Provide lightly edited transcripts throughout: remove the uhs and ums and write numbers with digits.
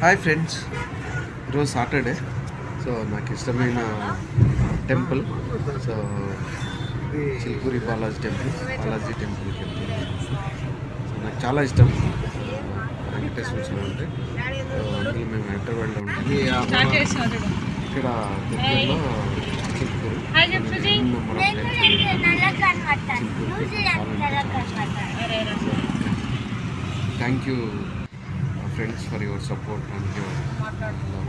Hi friends, ఈరోజు Saturday. So నాకు ఇష్టమైన టెంపుల్, సో చిల్కూరి బాలాజీ టెంపుల్కి వెళ్తున్నాను. సో నాకు చాలా ఇష్టం వెంకటేశ్వర స్వామి అంటే. అందులో మేము హైదరాబాద్లో ఉంటుంది. ఇక్కడ దగ్గరలో Chilkur thank you friends for your support and your love.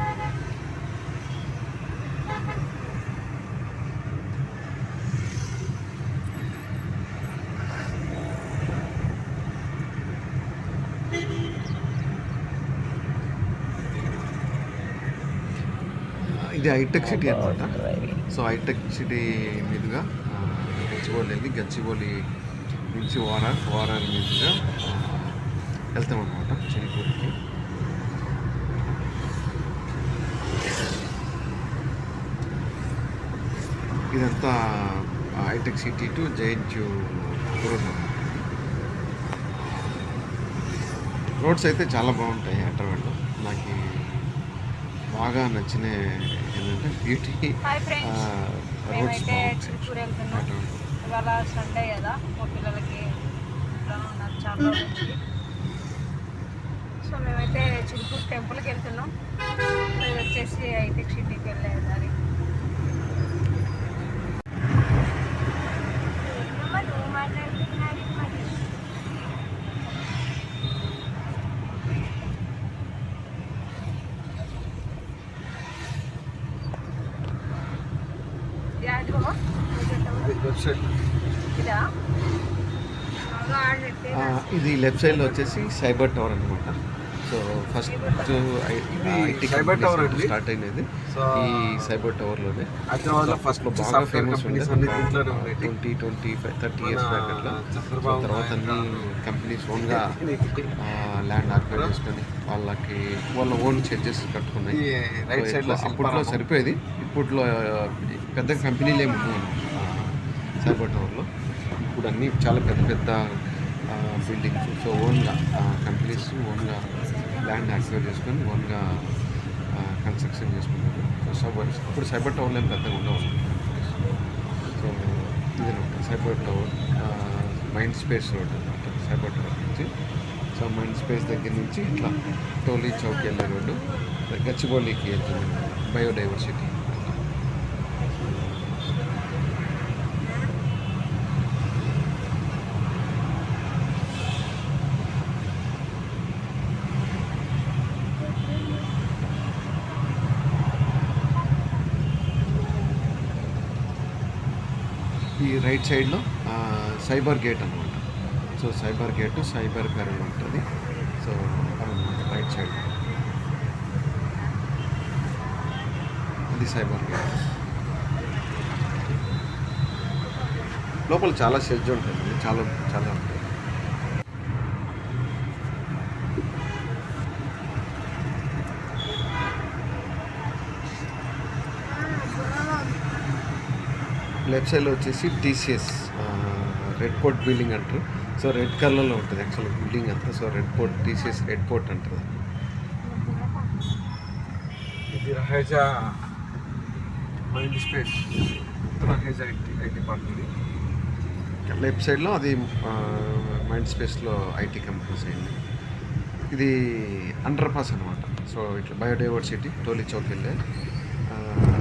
ఇది హైటెక్ సిటీ అనమాట. సో హైటెక్ సిటీ మీదుగా గచ్చిబౌలి వెళ్ళి గచ్చిబౌలి నుంచి ఓఆర్ఆర్ మీదుగా వెళ్తామన్నమాట చిలుకూరుకి. ఇదంతా హైటెక్ City to JNTU road. Roads అయితే చాలా బాగుంటాయి హైదరాబాద్లో. నాకు బాగా నచ్చిన ఏంటంటే బ్యూటీ రోడ్స్ బాగుంటాయి. ఇవాళ సండే కదా, మా పిల్లలకి చాలా సో మేమైతే చిలుకూరు టెంపుల్కి వెళ్తున్నాం. ఇది వచ్చేసి హైటెక్ సిటీకి వెళ్ళే దారి. ఇది లెఫ్ట్ సైడ్లో వచ్చేసి సైబర్ టవర్ అనమాట. So first IT cyber tower start అయినది ఈ సైబర్ టవర్లోనే. ఫస్ట్లో బాగా ఫేమస్ ఉండే 20-25-30 ఇయర్స్ బ్యాక్ అట్లా. తర్వాత అన్ని కంపెనీస్ ఓన్గా ల్యాండ్ ఆక్యుపై చేసుకొని వాళ్ళ ఓన్ చర్చెస్ కట్టుకున్నాయి. అప్పట్లో సరిపోయేది, ఇప్పట్లో పెద్ద కంపెనీలు ఏమి ఉండవు సైబర్ టవర్లో. ఇప్పుడు అన్నీ చాలా పెద్ద పెద్ద బిల్డింగ్స్. సో ఓన్గా కంపెనీస్ ఓన్గా ల్యాండ్ ఆక్యుపై చేసుకొని ఓన్గా కన్స్ట్రక్షన్ చేసుకున్నారు. సో ఇప్పుడు సైబర్ టవర్లో ఏం పెద్దగా ఉండవు. సో ఇది cyber tower mind space road అనమాట. సైబర్ టవర్ నుంచి సో మైండ్ స్పేస్ దగ్గర నుంచి ఇట్లా టోలీ చౌక్ వెళ్ళే రోడ్డు గచ్చిబౌలికి వెళ్తుంది. బయోడైవర్సిటీ. ఈ రైట్ సైడ్లో సైబర్ గేట్ అనమాట. So cyber gate cyber current ఉంటుంది. సో అనమాట రైట్ సైడ్ ఇది సైబర్ గేట్. లోపల చాలా షెడ్జ్ ఉంటుంది, చాలా చాలా ఉంటుంది. లెఫ్ట్ సైడ్లో వచ్చేసి టీసీఎస్ రెడ్ పోర్ట్ బిల్డింగ్ అంటారు. సో రెడ్ కలర్లో ఉంటుంది యాక్చువల్ బిల్డింగ్ అంతా. So red port TCS red port అంటారు. ఇది Raheja mind space, Raheja IT park. ఇది లెఫ్ట్ సైడ్లో అది మైండ్ స్పేస్లో ఐటీ కంపెనీస్ అయింది. ఇది అండర్ పాస్ అనమాట. సో ఇట్లా బయోడైవర్సిటీ టోలీ చౌక్ వెళ్ళే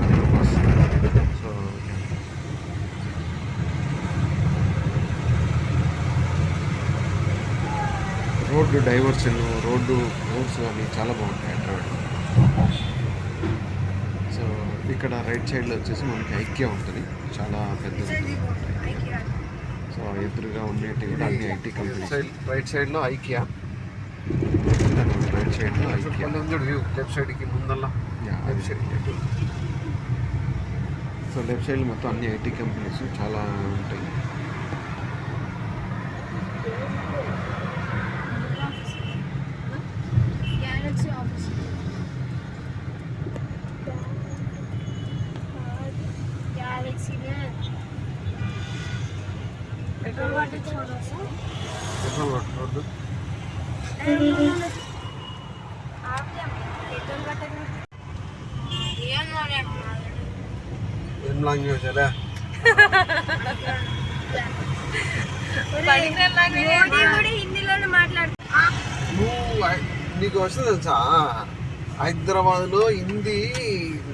under pass. So road diversion roads అవి చాలా బాగుంటాయి హైదరాబాద్. సో ఇక్కడ రైట్ సైడ్లో వచ్చేసి మనకి ఐకియా ఉంటుంది, చాలా పెద్దది ఉంటుంది. సో ఎదురుగా ఉండేటి కూడా అన్ని ఐటీ కంపెనీస్. రైట్ సైడ్లో ఐకియా, రైట్ సైడ్లో ఐకియా. లెఫ్ట్ సైడ్కి ముందల్లా left side. So left side మొత్తం అన్ని ఐటీ కంపెనీస్ చాలా ఉంటాయి. पेट्रोल वाटर छोड़ो सर, पेट्रोल वाटर छोड़ दो। आप क्या లాంగ్వేజ్ అదే హిందీలోనే మాట్లాడుతా. నువ్వు నీకు వస్తుంది తెలుసా, హైదరాబాద్లో హిందీ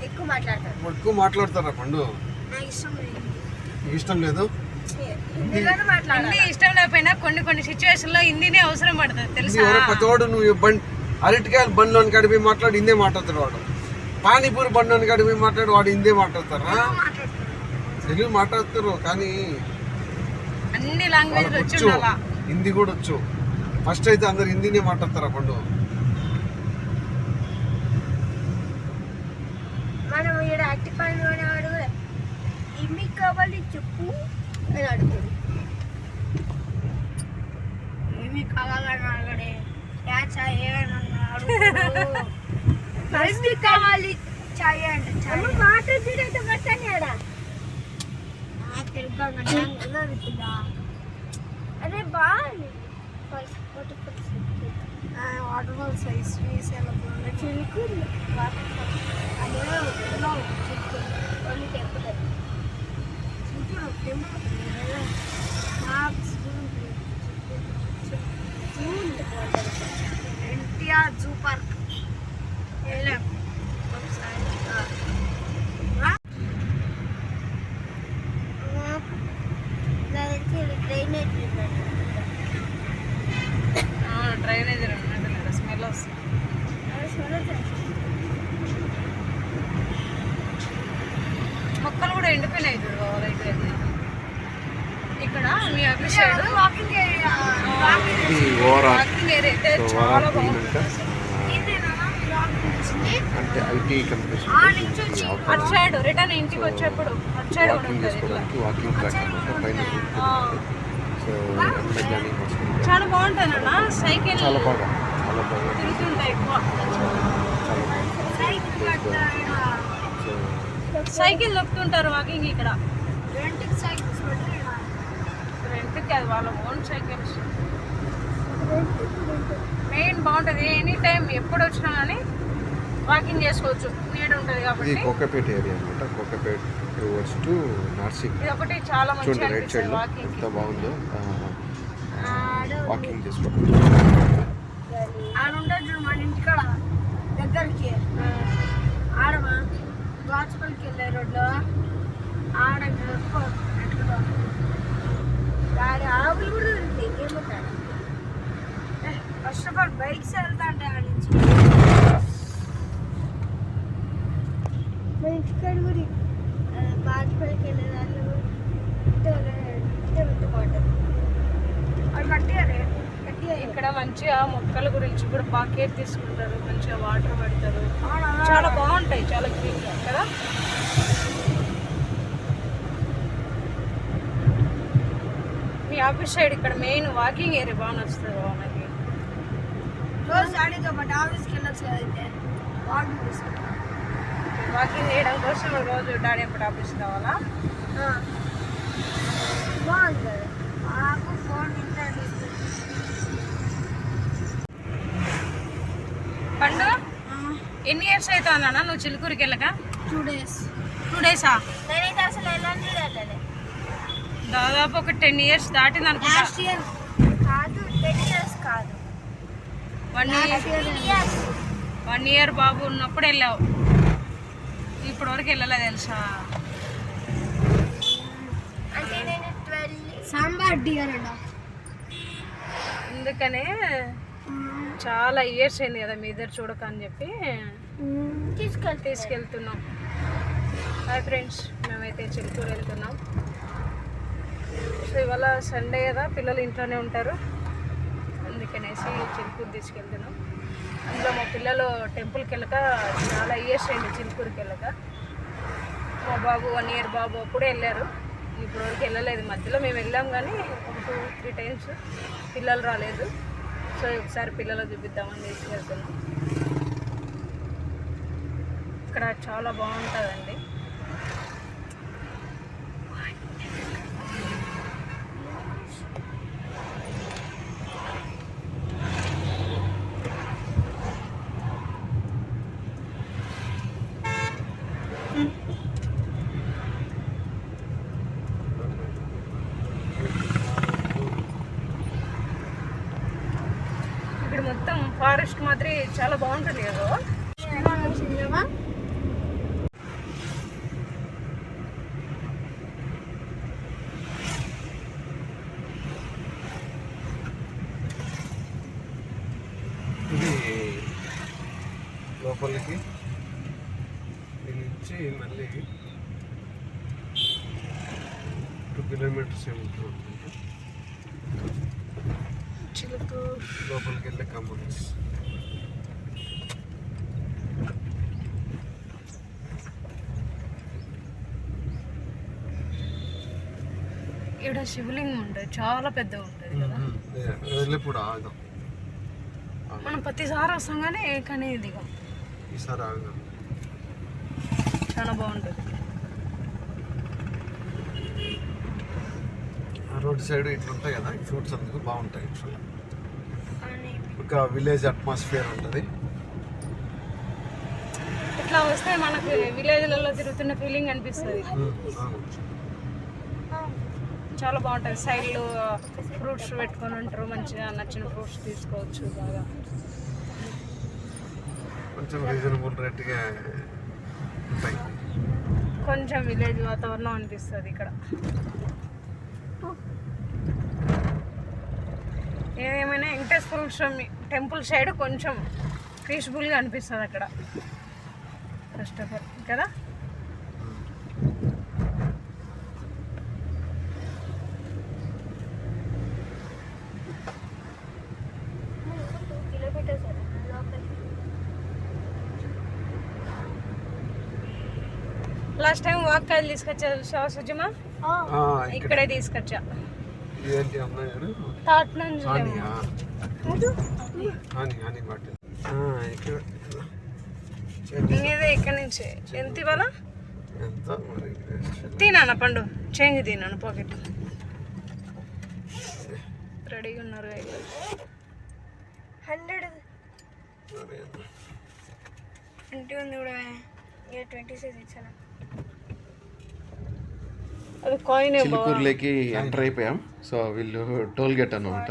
ఎక్కువ మాట్లాడతారా పండు? ఇష్టం లేదు. హిందీ ఇష్టం లేకపోయినా కొన్ని సిచ్యువేషన్ లో హిందీనే అవసరం పడుతుంది తెలుసా. ప్రతివాడు నువ్వు అరటికాయలు బండ్లోని కడిపి మాట్లాడు హిందే మాట్లాడతాడు వాడు. పానీపూరి బండ్లోని కడిపి మాట్లాడు వాడు హిందే మాట్లాడతారా? తెలుగు మాట్లాడతారు కానీ అన్ని లాంగ్వేజ్ వచ్చు, హిందీ కూడా వచ్చు. ఫస్ట్ అయితే అందరు హిందీనే మాట్లాడతారా పండు? మనం ఇక్కడ అట్టిపండు వాడు కూడా ఇమ్మి కావాలి చెప్పు అని అడుగుతాడు. ఏమి కావాలని అడగడే, చాయ్ కావాలి చాయ్ అంటే మాట్లాడితే పట్టాను ఆడ తెలుగు అదే బాగుంది. వాటర్ ఫాల్స్ శ్రీశైలం చిలుకు వాటర్ ఫాల్స్ అదే కొన్ని టెంపుల్ ఎన్టీఆర్ జూ పార్క్ వెళ్ళాం ఒకసారి. డ్రైనేజ్ ఉన్నట్టు స్మెల్ వస్తుంది. మొక్కలు కూడా ఎండిపోయినాయి చూడు అయితే. ఇక్కడ మీ అభిషేక్ వాకింగ్ ఏరియా అయితే చాలా బాగుంటుంది. అంటే ఐటీ కంపెనీస్ అటు సైడ్ రిటర్న్ ఇంటికి వచ్చేప్పుడు అటు సైడ్ వాకింగ్ చేసుకోవడానికి వాకింగ్ ట్రాక్ అనమాట పైన. సో మెకానిక్ చాలా బాగుంటుంది అన్న. సైకిల్ చాలా బాగా తిరుగుతుంటాయి ఎక్కువ. సో సైకిల్ దొక్కుతుంటారు వాకింగ్ ఇక్కడ. రెంట్కి అది వాళ్ళ ఓన్ సైకిల్స్. మెయిన్ బాగుంటుంది. ఎనీ టైం ఎప్పుడు వచ్చినా కానీ వాకింగ్ చేసుకోవచ్చు, నీడ ఉంటుంది కాబట్టి. ఇది కోకాపేట ఏరియా అనమాట. Kokapet towards to Narsingi. ఇది ఒకటి చాలా మంచిగా రైట్ అనిపిస్తుంది సైడ్ వాకింగ్. ఎంత బాగుందో వాకింగ్ చేసుకోవచ్చు. ఆడుంటాడు చూడు మన ఇంటికాడ దగ్గరికి. ఆడమా గాచుపల్లికి వెళ్ళే రోడ్లో ఆడ దాని ఆవులు కూడా ఏమంటారు. ఫస్ట్ ఆఫ్ ఆల్ బైక్స్ వెళ్తా అంటే ఆడ నుంచి మన ఇంటికాడ కూడా గాచుపల్లికి వెళ్ళే దాంట్లో అది కట్టారే. ఇక్కడ మంచిగా మొక్కల గురించి కూడా బాగా కేర్ తీసుకుంటారు, మంచిగా వాటర్ పెడతారు, చాలా బాగుంటాయి, చాలా క్లీన్గా కదా. మీ ఆఫీస్ సైడ్ ఇక్కడ మెయిన్ వాకింగ్ ఏరియా బాగా నచ్చుతుంది మనకి. రోజు డాడీతో పాటు ఆఫీస్కి వెళ్ళొచ్చు కదైతే వాకింగ్ చేయడం కోసం రోజు డాడీ పాటు ఆఫీస్కి రావాలా? బాగుంటుంది. మాకు ఫోన్ పండు ఎన్ని ఇయర్స్ అవుతుందన్నా నువ్వు చిలుకూరికి వెళ్ళక? 2 days. 2 days-ఆ? నేనైతే అసలు ఎలాంటి వెళ్ళలే. దాదాపు ఒక 10 years దాటింది అనుకుంటా. లాస్ట్ ఇయర్ కాదు, 10 years కాదు, 1 year బాబు ఉన్నప్పుడు వెళ్ళావు. ఇప్పటి వరకు వెళ్ళలే తెలుసా? అంటే నేను 12 అందుకనే చాలా ఇయర్స్ అయింది కదా మీ ఇద్దరు చూడక అని చెప్పి తీసుకెళ్తున్నాం. హాయ్ ఫ్రెండ్స్, మేమైతే చిలుకూరు వెళ్తున్నాం. సో ఇవాళ సండే కదా, పిల్లలు ఇంట్లోనే ఉంటారు, అందుకనేసి చిలుకూరు తీసుకెళ్తున్నాం. అందులో మా పిల్లలు టెంపుల్కి వెళ్ళక చాలా ఇయర్స్ అయింది చిలుకూరుకి వెళ్ళక. మా బాబు 1 year బాబు అప్పుడే వెళ్ళారు, ఇప్పుడు వరకు వెళ్ళలేదు. మధ్యలో మేము వెళ్ళాం కానీ ఒక 2-3 times పిల్లలు రాలేదు. సో ఒకసారి పిల్లలు చూపిద్దామని తీసుకెళ్తున్నాం. ఇక్కడ చాలా బాగుంటుందండి. రాత్రి చాలా బాగుంటుంది కదా. ఇది లోపలికి దీని నుంచి మళ్ళీ 2 కిలోమీటర్స్ ఏముంటుంది చిలుకూరు లోపలికి వెళ్ళే కమర్స్. ఇక్కడ శివలింగం ఉంటుంది, చాలా పెద్దగా ఉంటుంది కదా. వెళ్ళిప్పుడు ఆగుదాం, మనం ప్రతిసారి వస్తాం కానీ దిగాం. ఈసారి ఆగుదాం. చాలా బాగుంటుంది. రోడ్ సైడ్ ఇట్లా ఉంటాయి కదా, ఈ ఫ్రూట్స్ అందుకు బాగుంటాయి. ఇట్లా ఒక విలేజ్ అట్మాస్ఫియర్ ఉంటుంది. ఇట్లా వస్తే మనకు విలేజ్లలో తిరుగుతున్న ఫీలింగ్ అనిపిస్తుంది. చాలా బాగుంటుంది. సైడ్లో ఫ్రూట్స్ పెట్టుకొని ఉంటారు, మంచిగా నచ్చిన ఫ్రూట్స్ తీసుకోవచ్చు. బాగా కొంచెం రీజనబుల్ రేట్గా ఉంటాయి. కొంచెం విలేజ్ వాతావరణం అనిపిస్తుంది ఇక్కడ. ఏదేమైనా వెంకటేశ్వర స్వామి టెంపుల్ సైడ్ కొంచెం పీస్ఫుల్గా అనిపిస్తుంది అక్కడ ఫస్ట్ ఆఫ్ ఆల్ కదా. లాస్ట్ టైం వాక్కాయలు తీసుకొచ్చా సుజమా, ఇక్కడే తీసుకొచ్చా. థాట్ నుంచి ఇదే ఇక్కడ నుంచి ఎంత ఇవ్వాల తినాను పండు చేంజ్ తినాను పాకెట్. రెడీగా ఉన్నారు 100 20 ఉంది కూడా 26 ఇచ్చాను. అది కాయిన్ చిలుకూరులోకి ఎంటర్ అయిపోయాం. సో వీళ్ళు టోల్ గేట్ అన్నమాట.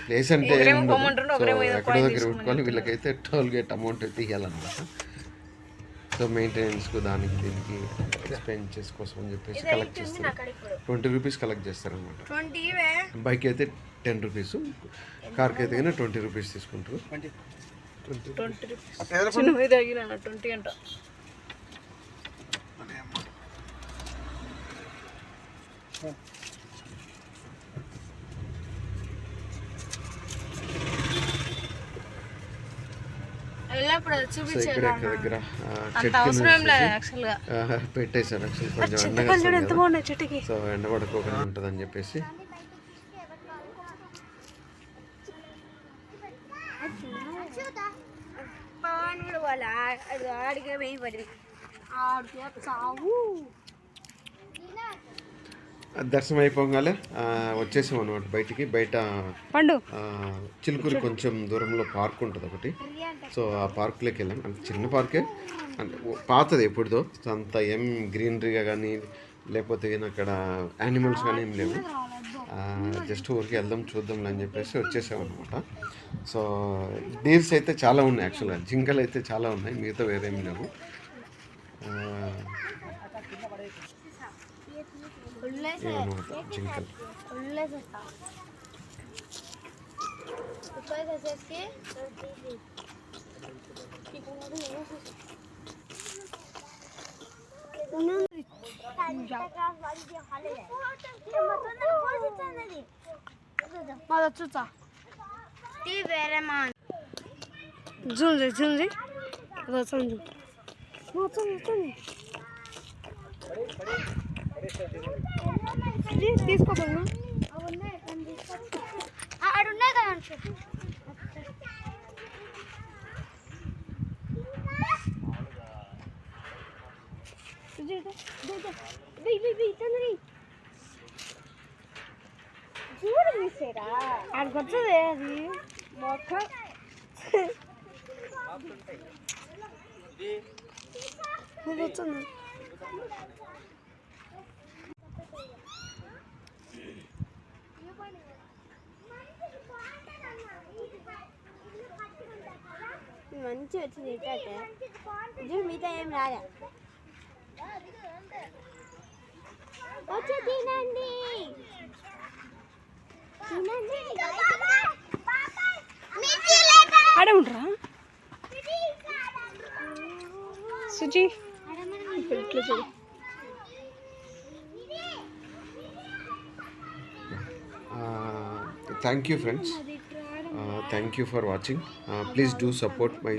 ప్లేస్ అంటే ఎక్కడో దగ్గర పెట్టుకోవాలి. వీళ్ళకైతే టోల్ గేట్ అమౌంట్ అయితే ఇవ్వాలన్నమాట. సో మెయింటెనెన్స్కు దానికి దీనికి ఎక్స్పెన్సెస్ కోసం అని చెప్పేసి కలెక్ట్ చేస్తారు. 20 రూపీస్ కలెక్ట్ చేస్తారనమాట. బైక్ అయితే 10 రూపీస్, కార్కి అయితే కానీ 20 రూపీస్ తీసుకుంటారు. 20 అంట. దగ్గర పెట్టేశారు. సో ఎండ పడుకోకుండా ఉంటుంది అని చెప్పేసి దర్శనం అయిపోగానే వచ్చేసాం అనమాట బయటికి. బయట చిలుకూరు కొంచెం దూరంలో పార్క్ ఉంటుంది ఒకటి. సో ఆ పార్క్లోకి వెళ్ళాం. అంటే చిన్న పార్కే, అంటే పాతది ఎప్పుడుదో. అంత ఏం గ్రీనరీగా కానీ లేకపోతే అక్కడ యానిమల్స్ కానీ ఏం లేవు. జస్ట్ ఊరికి వెళ్దాం చూద్దాం అని చెప్పేసి వచ్చేసాం అనమాట. సో డీర్స్ అయితే చాలా ఉన్నాయి, యాక్చువల్గా జింకలు అయితే చాలా ఉన్నాయి, మిగతా వేరేం లేవు. జింకలు తీసుకోబోదు ఆడున్నాయి కదా. ఆడికొచ్చదే అది మొక్క వచ్చింది. మంచిగా వచ్చింది ఇట్టే చూడు మిగతా ఏం రాలే వచ్చి తినండి ఆడే ఉండరా సుజీ ఇట్లా చూడు thank you friends thank you for watching please do support my